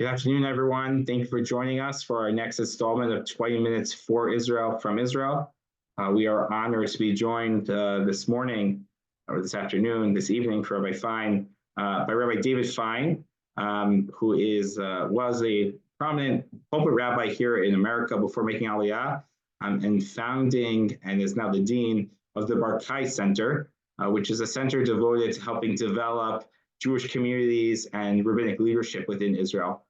Good afternoon, everyone. Thank you for joining us for our next installment of 20 Minutes for Israel from Israel. We are honored to be joined this morning, or this afternoon, this evening for Rabbi Fine, by Rabbi David Fine, who was a prominent pulpit rabbi here in America before making Aliyah, and founding and is now the dean of the Barkai Center, which is a center devoted to helping develop Jewish communities and rabbinic leadership within Israel.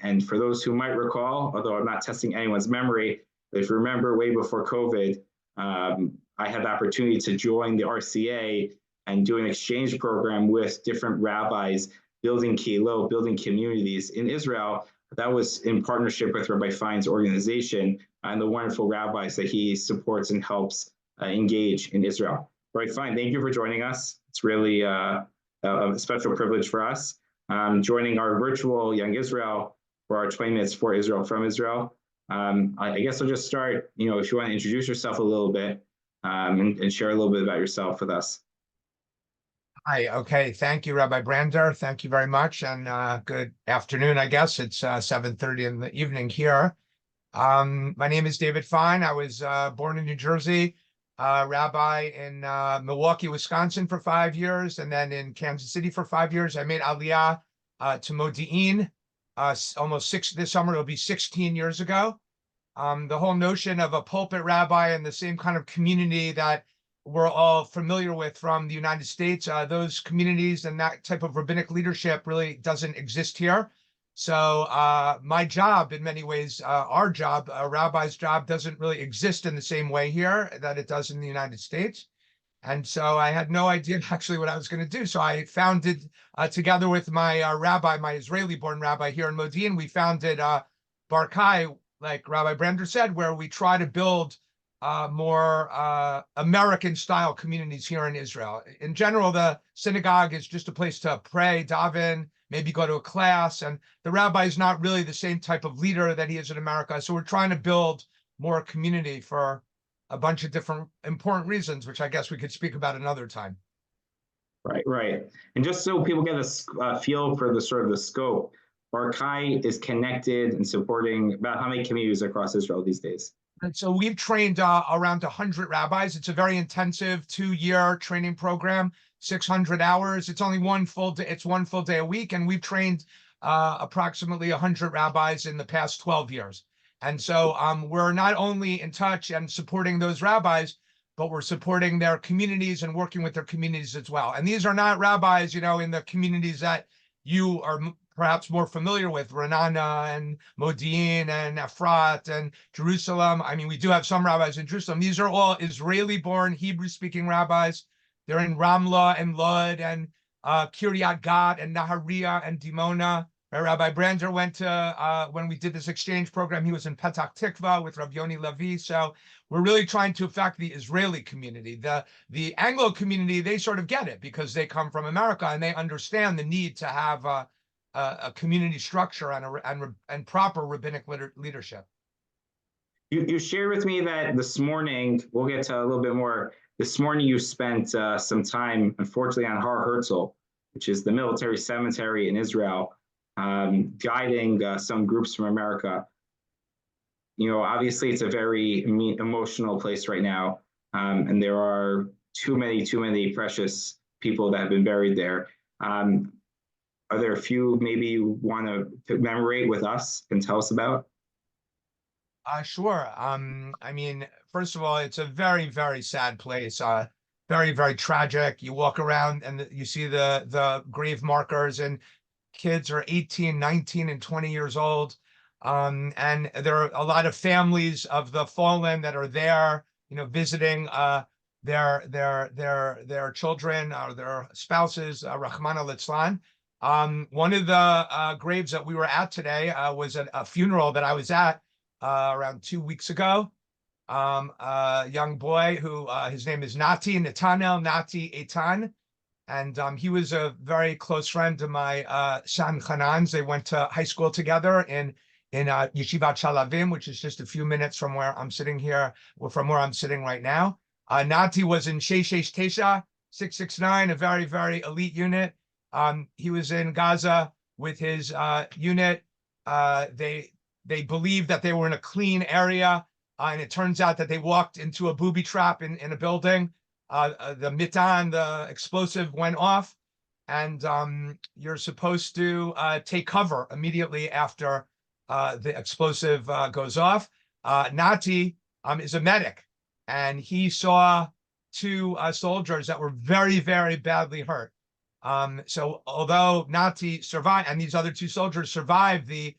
And for those who might recall, although I'm not testing anyone's memory, but if you remember way before COVID, I had the opportunity to join the RCA and do an exchange program with different rabbis, building kehilot, building communities in Israel. That was in partnership with Rabbi Fine's organization and the wonderful rabbis that he supports and helps engage in Israel. Rabbi Fine, thank you for joining us. It's really a special privilege for us. Joining our virtual Young Israel for our 20 Minutes for Israel from Israel. I guess I'll just start, if you want to introduce yourself a little bit and share a little bit about yourself with us. Hi, okay. Thank you, Rabbi Brander. Thank you very much. And good afternoon, I guess. It's 7:30 in the evening here. My name is David Fine. I was born in New Jersey, rabbi in Milwaukee, Wisconsin for 5 years, and then in Kansas City for 5 years. I made Aliyah to Modi'in this summer. It'll be 16 years ago. The whole notion of a pulpit rabbi and the same kind of community that we're all familiar with from the United States, those communities and that type of rabbinic leadership really doesn't exist here. So my job, in many ways, our job, a rabbi's job, doesn't really exist in the same way here that it does in the United States. And so I had no idea actually what I was going to do. So I founded, together with my rabbi, my Israeli-born rabbi here in Modi'in, we founded Barkai, like Rabbi Brander said, where we try to build more American-style communities here in Israel. In general, the synagogue is just a place to pray, daven, maybe go to a class, and the rabbi is not really the same type of leader that he is in America. So we're trying to build more community for a bunch of different important reasons, which I guess we could speak about another time. Right. And just so people get a feel for the sort of the scope, Barkai is connected and supporting about how many communities across Israel these days? And so we've trained around 100 rabbis. It's a very intensive 2-year training program, 600 hours. It's only one full day. It's one full day a week. And we've trained approximately 100 rabbis in the past 12 years. And so we're not only in touch and supporting those rabbis, but we're supporting their communities and working with their communities as well. And these are not rabbis, in the communities that you are perhaps more familiar with, Ra'anana and Modi'in and Efrat and Jerusalem. I mean, we do have some rabbis in Jerusalem. These are all Israeli-born, Hebrew-speaking rabbis. They're in Ramla and Lod and Kiryat Gat and Nahariya and Dimona. Rabbi Brander went to, when we did this exchange program, he was in Petach Tikva with Rabbi Yoni Levi. So we're really trying to affect the Israeli community. The Anglo community, they sort of get it because they come from America and they understand the need to have a community structure and proper rabbinic leadership. You shared with me that this morning, we'll get to a little bit more. This morning, you spent some time, unfortunately, on Har Herzl, which is the military cemetery in Israel, guiding some groups from America. Obviously, it's a very emotional place right now, and there are too many precious people that have been buried there. Are there a few maybe you want to commemorate with us and tell us about? Sure. I mean, first of all, it's a very, very sad place. Very, very tragic. You walk around and you see the grave markers, and kids are 18, 19, and 20 years old. And there are a lot of families of the fallen that are there, visiting their children or their spouses, Rahmana litzlan. One of the graves that we were at today was a funeral that I was at around 2 weeks ago. A young boy who his name is Nati Eitan, and he was a very close friend of my son Hanan's. They went to high school together in Yeshivat Shalavim, which is just a few minutes from where I'm sitting here, or from where I'm sitting right now. Nati was in 669, a very, very elite unit. He was in Gaza with his unit they believed that they were in a clean area, and it turns out that they walked into a booby trap in a building. The mitan, the explosive, went off, and you're supposed to take cover immediately after the explosive goes off. Nati is a medic, and he saw two soldiers that were very, very badly hurt. So although Nati survived, and these other two soldiers survived the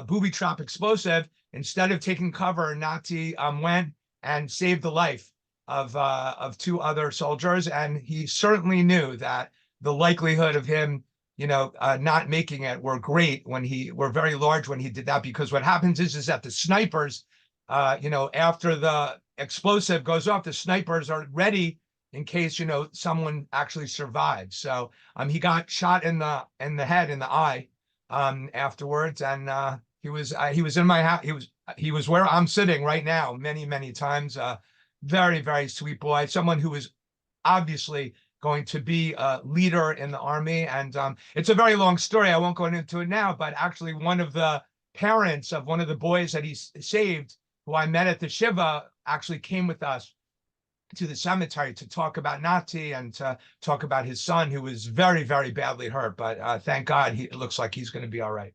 booby trap explosive, instead of taking cover, Nati went and saved the life of two other soldiers, and he certainly knew that the likelihood of him, not making it were very large when he did that, because what happens is that the snipers, after the explosive goes off, the snipers are ready in case, someone actually survives. So he got shot in the head, in the eye, afterwards, and he was in my house. He was where I'm sitting right now many, many times. Very, very sweet boy, someone who was obviously going to be a leader in the army. And it's a very long story. I won't go into it now, but actually one of the parents of one of the boys that he saved, who I met at the Shiva, actually came with us to the cemetery to talk about Nati and to talk about his son, who was very, very badly hurt. But thank God, it looks like he's going to be all right.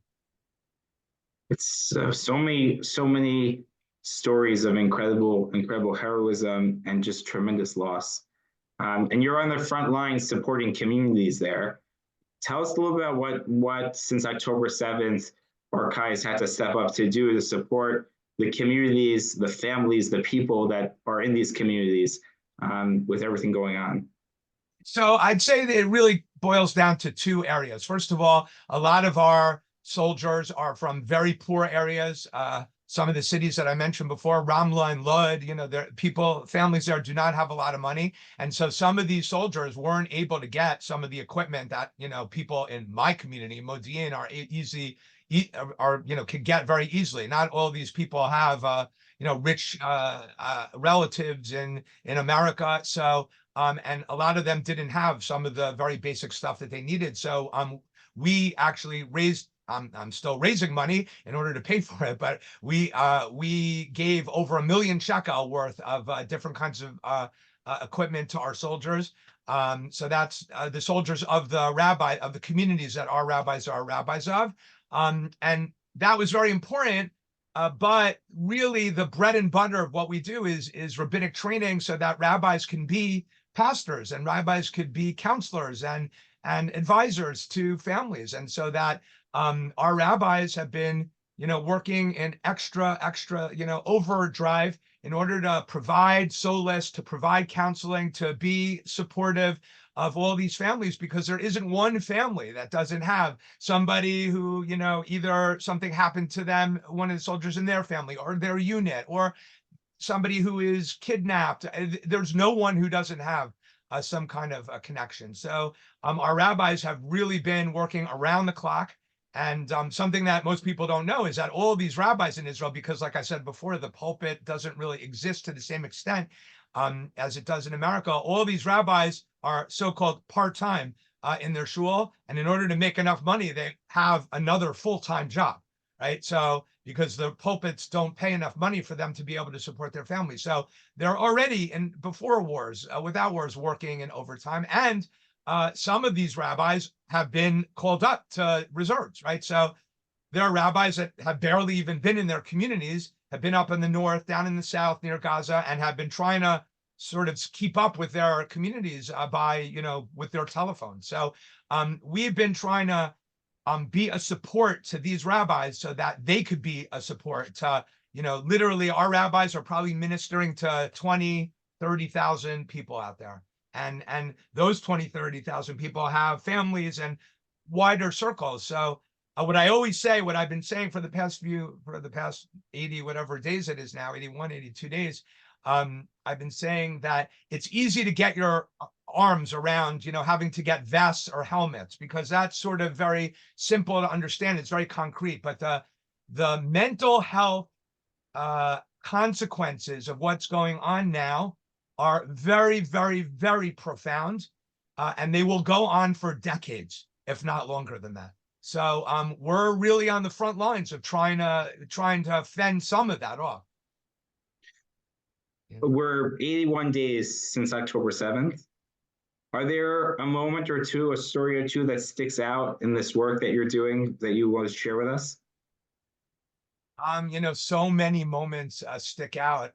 It's so many stories of incredible heroism and just tremendous loss. And you're on the front lines supporting communities there. Tell us a little bit about what since October 7th, Arkai has had to step up to do to support the communities, the families, the people that are in these communities, with everything going on. So I'd say that it really boils down to two areas. First of all, a lot of our soldiers are from very poor areas. Some of the cities that I mentioned before, Ramla and Lod, families there do not have a lot of money. And so some of these soldiers weren't able to get some of the equipment that, people in my community, Modi'in, can get very easily. Not all these people have, rich relatives in America. So, and a lot of them didn't have some of the very basic stuff that they needed. So we actually raised, I'm still raising money in order to pay for it, but we gave over 1 million shekel worth of different kinds of equipment to our soldiers. So that's the soldiers of the communities that our rabbis are rabbis of. And that was very important. But really the bread and butter of what we do is rabbinic training, so that rabbis can be pastors and rabbis could be counselors and advisors to families. And so that our rabbis have been, working in extra, overdrive in order to provide solace, to provide counseling, to be supportive of all these families, because there isn't one family that doesn't have somebody who, either something happened to them, one of the soldiers in their family or their unit, or somebody who is kidnapped. There's no one who doesn't have some kind of a connection. So our rabbis have really been working around the clock. And something that most people don't know is that all of these rabbis in Israel, because like I said before, the pulpit doesn't really exist to the same extent as it does in America. All these rabbis are so-called part-time in their shul. And in order to make enough money, they have another full-time job, right? So because the pulpits don't pay enough money for them to be able to support their families. So they're already before wars, without wars, working in overtime. And some of these rabbis have been called up to reserves, right? So there are rabbis that have barely even been in their communities, have been up in the north, down in the south near Gaza, and have been trying to sort of keep up with their communities by, with their telephones. So we've been trying to be a support to these rabbis so that they could be a support to, literally our rabbis are probably ministering to 20, 30,000 people out there. And those 20, 30,000 people have families and wider circles. So what I always say, what I've been saying for the past 80, whatever days it is now, 81, 82 days, I've been saying that it's easy to get your arms around, having to get vests or helmets, because that's sort of very simple to understand. It's very concrete, but the mental health consequences of what's going on now are very, very, very profound, and they will go on for decades, if not longer than that. So we're really on the front lines of trying to fend some of that off. Yeah. We're 81 days since October 7th. Are there a moment or two, a story or two that sticks out in this work that you're doing that you want to share with us? So many moments stick out.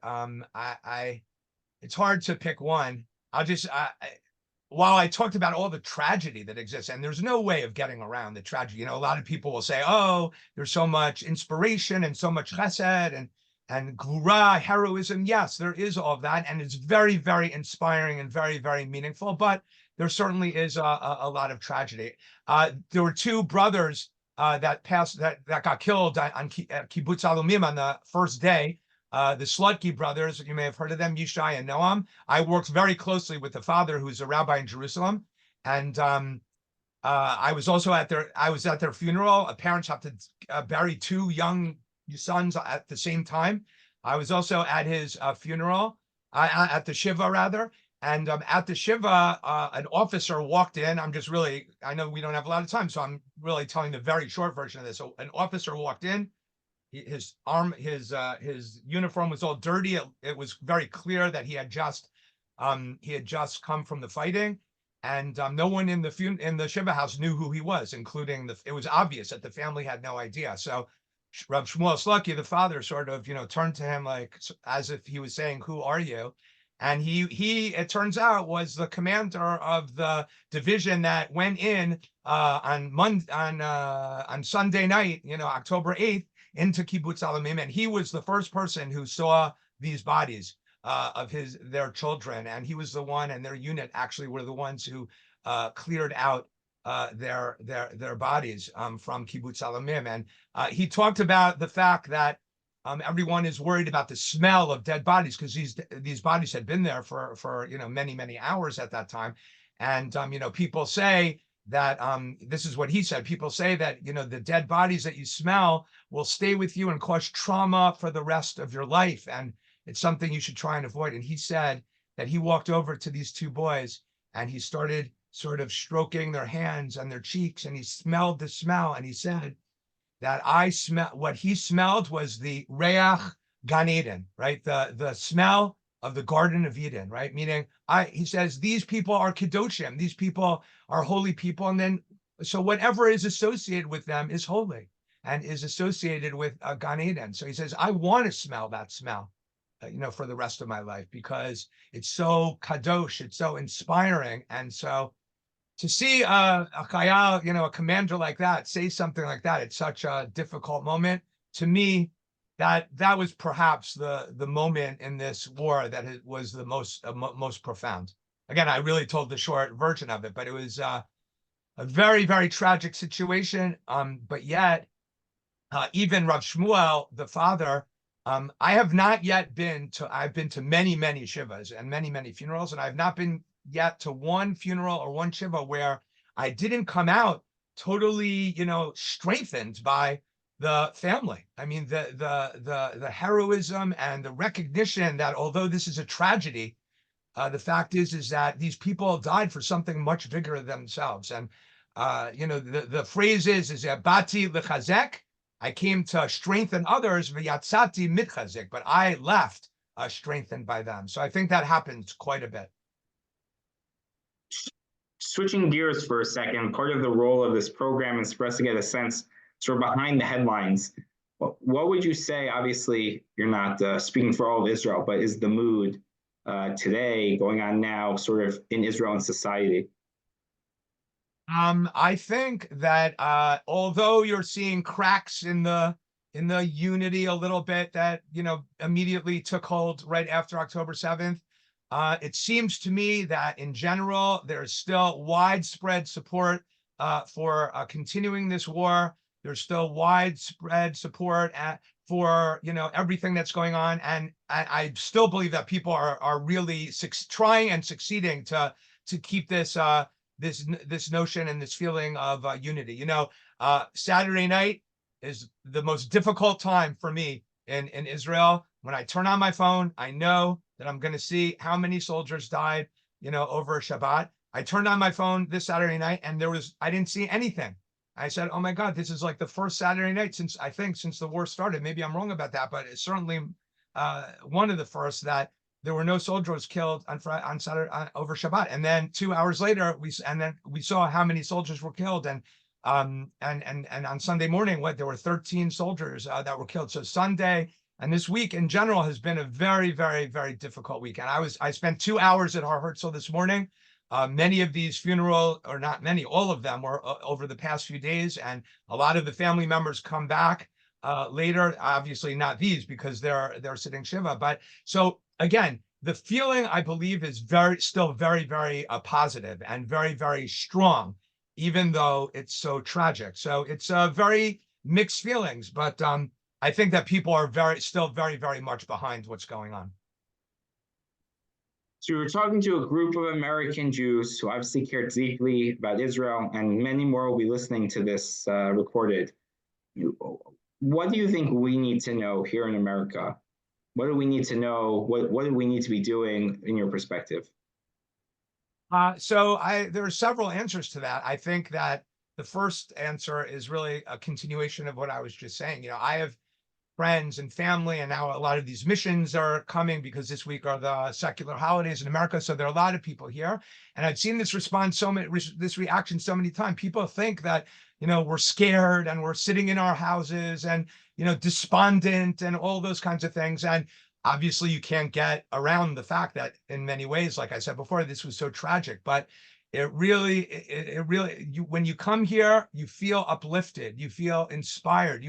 It's hard to pick one. While I talked about all the tragedy that exists, and there's no way of getting around the tragedy. A lot of people will say, "Oh, there's so much inspiration and so much chesed and gvura, heroism." Yes, there is all of that, and it's very, very inspiring and very, very meaningful. But there certainly is a lot of tragedy. There were two brothers that got killed on Kibbutz Alumim on the first day. The Slutky brothers, you may have heard of them, Yishai and Noam. I worked very closely with the father, who's a rabbi in Jerusalem, and I was at their funeral. Parents have to bury two young sons at the same time. I was also at his funeral, at the shiva rather, and at the shiva, an officer walked in. I know we don't have a lot of time, so I'm really telling the very short version of this. So an officer walked in. His uniform was all dirty. It was very clear that he had just come from the fighting, and no one in the shiva house knew who he was, including it was obvious that the family had no idea. So Rav Shmuel Slutky, the father, sort of turned to him like as if he was saying, "Who are you?" And he it turns out was the commander of the division that went in on Sunday night, October 8th, into Kibbutz Alumim, and he was the first person who saw these bodies of their children, and he was the one, and their unit actually were the ones who cleared out their bodies from Kibbutz Alumim. And he talked about the fact that everyone is worried about the smell of dead bodies, because these bodies had been there for many hours at that time, and people say that this is what he said. People say that the dead bodies that you smell will stay with you and cause trauma for the rest of your life, and it's something you should try and avoid. And he said that he walked over to these two boys and he started sort of stroking their hands and their cheeks, and he smelled the smell, and he said that what he smelled was the reach Gan Eden, right? The smell of the Garden of Eden, right? Meaning, he says, these people are Kedoshim, these people are holy people. And then, so whatever is associated with them is holy and is associated with Gan Eden. So he says, I want to smell that smell, for the rest of my life, because it's so kadosh, it's so inspiring. And so to see a chayal, a commander like that, say something like that at such a difficult moment, to me, that was perhaps the moment in this war that it was the most profound. Again, I really told the short version of it, but it was a very, very tragic situation. But yet, even Rav Shmuel, the father, I have not yet I've been to many, many shivas and many, many funerals, and I've not been yet to one funeral or one shiva where I didn't come out totally, strengthened by the family. I mean, the heroism and the recognition that although this is a tragedy, the fact is that these people died for something much bigger than themselves. And the phrase is bati lechazek. I came to strengthen others, v'yatzati mitchazek, but I left strengthened by them. So I think that happens quite a bit. Switching gears for a second, part of the role of this program is for us to get a sense sort of behind the headlines. What would you say, obviously you're not speaking for all of Israel, but is the mood today going on now sort of in Israel and society? I think that although you're seeing cracks in the unity a little bit that immediately took hold right after October 7th, it seems to me that in general there is still widespread support for continuing this war. There's still widespread support for everything that's going on, and I still believe that people are really trying and succeeding to keep this this notion and this feeling of unity. Saturday night is the most difficult time for me in Israel. When I turn on my phone, I know that I'm going to see how many soldiers died, over Shabbat. I turned on my phone this Saturday night, and I didn't see anything I said, oh my God, this is like the first Saturday night since the war started. Maybe I'm wrong about that, but it's certainly one of the first that there were no soldiers killed on Saturday over Shabbat. And then 2 hours later, we saw how many soldiers were killed. And on Sunday morning, there were 13 soldiers that were killed. So Sunday and this week in general has been a very, very, very difficult week. And I spent 2 hours at Har Herzl this morning. Many of these funeral, or not many, all of them were over the past few days, and a lot of the family members come back later. Obviously, not these because they're sitting shiva. But so again, the feeling I believe is still very, very positive and very, very strong, even though it's so tragic. So it's very mixed feelings, but I think that people are still very, very much behind what's going on. So we were talking to a group of American Jews who obviously cared deeply about Israel, and many more will be listening to this recorded. What do you think we need to know here in America? What do we need to know? What do we need to be doing in your perspective? So there are several answers to that. I think that the first answer is really a continuation of what I was just saying. I have friends and family, and now a lot of these missions are coming because this week are the secular holidays in America. So there are a lot of people here, and I've seen this reaction so many times. People think that we're scared and we're sitting in our houses and despondent and all those kinds of things. And obviously, you can't get around the fact that in many ways, like I said before, this was so tragic, but when you come here, you feel uplifted, you feel inspired,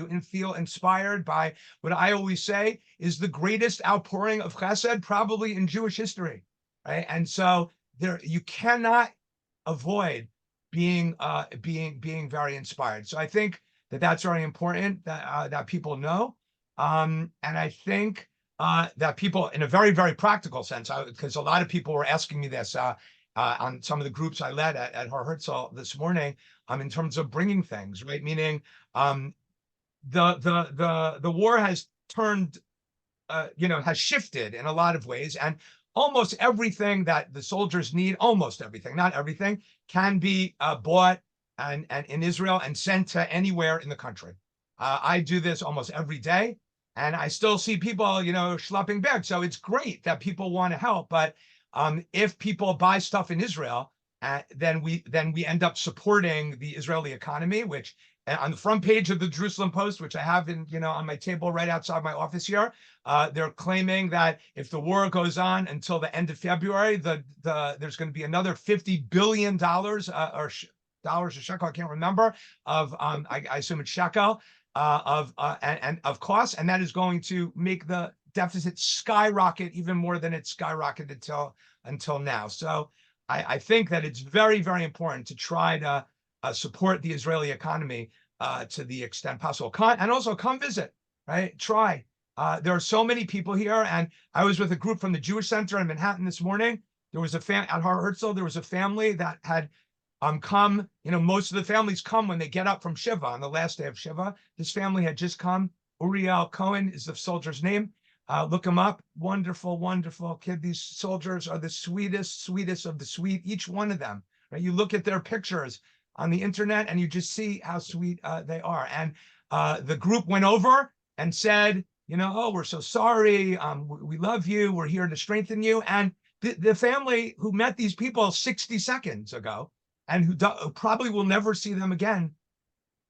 by what I always say is the greatest outpouring of chesed probably in Jewish history, right? And so you cannot avoid being very inspired. So I think that's very important that people know, and I think that people, in a very, very practical sense, because a lot of people were asking me this. On some of the groups I led at Har Herzl this morning, in terms of bringing things, right? Meaning, the war has turned, has shifted in a lot of ways, and almost everything that the soldiers need, almost everything, not everything, can be bought and in Israel and sent to anywhere in the country. I do this almost every day, and I still see people, schlepping back. So it's great that people want to help, but if people buy stuff in Israel, then we end up supporting the Israeli economy, which on the front page of the Jerusalem Post, which I have on my table right outside my office here, they're claiming that if the war goes on until the end of February, there's going to be another $50 billion or dollars or shekel, I can't remember, of I assume it's shekel and of costs, and that is going to make the deficit skyrocket even more than it skyrocketed until now. So I think that it's very, very important to try to support the Israeli economy to the extent possible. And also come visit, right? Try. There are so many people here, and I was with a group from the Jewish Center in Manhattan this morning. There was at Har Herzl, there was a family that had come. Most of the families come when they get up from Shiva on the last day of Shiva. This family had just come. Uriel Cohen is the soldier's name. Look him up. Wonderful, wonderful kid. These soldiers are the sweetest, sweetest of the sweet, each one of them. Right? You look at their pictures on the internet and you just see how sweet they are. And the group went over and said, oh, we're so sorry. We love you. We're here to strengthen you. And the family who met these people 60 seconds ago and who probably will never see them again.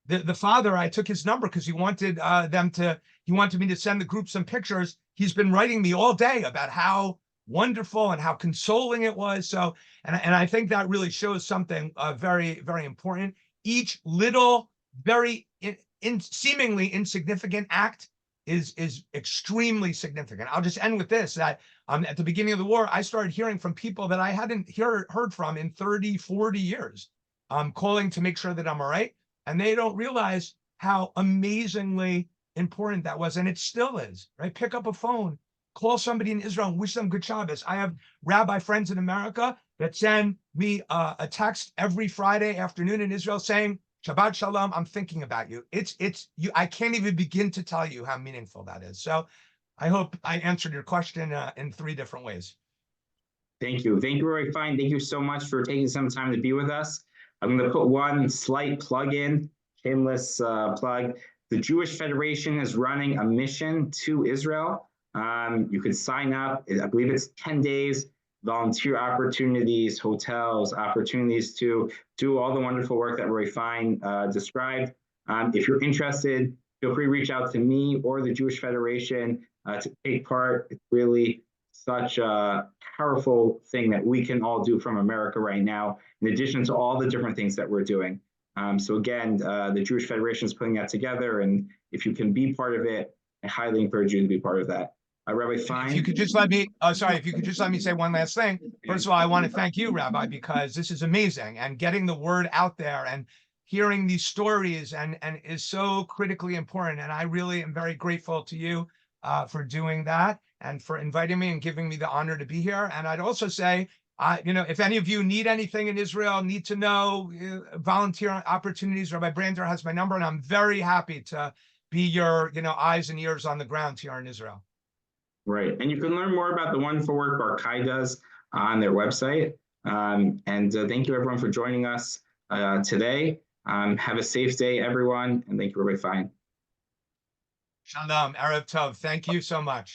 The father, I took his number because he wanted me to send the group some pictures. He's been writing me all day about how wonderful and how consoling it was. So, and I think that really shows something very, very important. Each little, very seemingly insignificant act is extremely significant. I'll just end with this, that at the beginning of the war, I started hearing from people that I hadn't heard from in 30, 40 years, calling to make sure that I'm all right. And they don't realize how amazingly important that was. And it still is, right? Pick up a phone, call somebody in Israel and wish them good Shabbos. I have rabbi friends in America that send me a text every Friday afternoon in Israel saying, Shabbat Shalom, I'm thinking about you. I can't even begin to tell you how meaningful that is. So I hope I answered your question in 3 different ways. Thank you. Thank you, Rabbi Fine. Thank you so much for taking some time to be with us. I'm going to put one slight plug in. shameless plug. The Jewish Federation is running a mission to Israel. You could sign up. I believe it's 10 days, volunteer opportunities, hotels, opportunities to do all the wonderful work that Roy Fine described. If you're interested, feel free to reach out to me or the Jewish Federation to take part. It's really such a powerful thing that we can all do from America right now, in addition to all the different things that we're doing. So again, the Jewish Federation is putting that together, and if you can be part of it, I highly encourage you to be part of that. Rabbi Fine. If you could just let me, if you could just let me say one last thing. First of all, I want to thank you, Rabbi, because this is amazing, and getting the word out there and hearing these stories and is so critically important. And I really am very grateful to you for doing that and for inviting me and giving me the honor to be here. And I'd also say, if any of you need anything in Israel, need to know volunteer opportunities, Rabbi Brander has my number, and I'm very happy to be your, eyes and ears on the ground here in Israel. Right. And you can learn more about the wonderful work Barkai does on their website. And thank you, everyone, for joining us today. Have a safe day, everyone. And thank you, Rabbi Fine. Shalom, Erev Tov. Thank you so much.